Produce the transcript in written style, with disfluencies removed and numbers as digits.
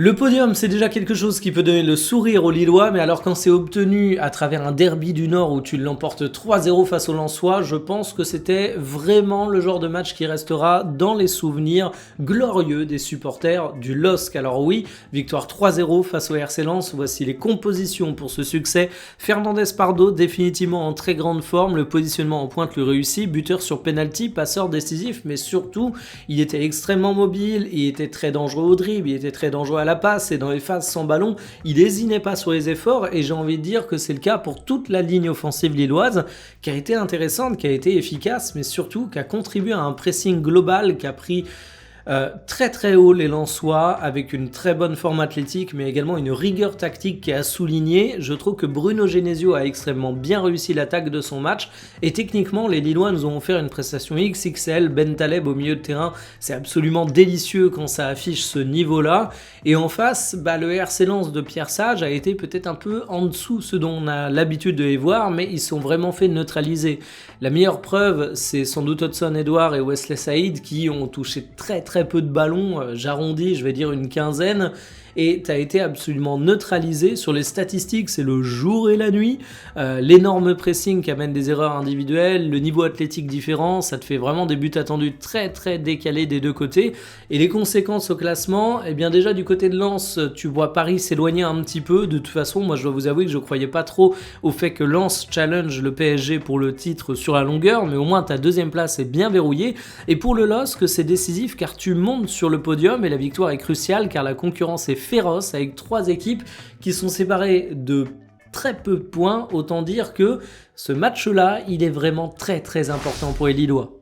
Le podium, c'est déjà quelque chose qui peut donner le sourire aux Lillois, mais alors quand c'est obtenu à travers un derby du Nord où tu l'emportes 3-0 face aux Lensois, je pense que c'était vraiment le genre de match qui restera dans les souvenirs glorieux des supporters du LOSC. Alors oui, victoire 3-0 face au RC Lens, voici les compositions pour ce succès. Fernandez Pardo, définitivement en très grande forme, le positionnement en pointe le réussit, buteur sur penalty, passeur décisif, mais surtout, il était extrêmement mobile, il était très dangereux au dribble, il était très dangereux à la passe et dans les phases sans ballon, il lésinait pas sur les efforts et j'ai envie de dire que c'est le cas pour toute la ligne offensive lilloise qui a été intéressante, qui a été efficace mais surtout qui a contribué à un pressing global qui a pris très très haut les Lensois avec une très bonne forme athlétique mais également une rigueur tactique qui a souligné. Je trouve que Bruno Genesio a extrêmement bien réussi l'attaque de son match et techniquement les Lillois nous ont offert une prestation XXL. Ben Taleb au milieu de terrain, c'est absolument délicieux quand ça affiche ce niveau là et en face le RC Lens de Pierre Sage a été peut-être un peu en dessous ce dont on a l'habitude de les voir, mais ils sont vraiment fait neutraliser. La meilleure preuve c'est sans doute Hudson Edouard et Wesley Saïd qui ont touché très peu de ballons, j'arrondis, je vais dire une quinzaine, et tu as été absolument neutralisé sur les statistiques, c'est le jour et la nuit, l'énorme pressing qui amène des erreurs individuelles, le niveau athlétique différent, ça te fait vraiment des buts attendus très décalés des deux côtés, et les conséquences au classement, eh bien déjà du côté de Lens, tu vois Paris s'éloigner un petit peu, de toute façon, moi je dois vous avouer que je croyais pas trop au fait que Lens challenge le PSG pour le titre sur la longueur, mais au moins ta deuxième place est bien verrouillée, et pour le LOSC c'est décisif car tu montes sur le podium et la victoire est cruciale car la concurrence est féroce avec 3 équipes qui sont séparées de très peu de points. Autant dire que ce match-là, il est vraiment très important pour les Lillois.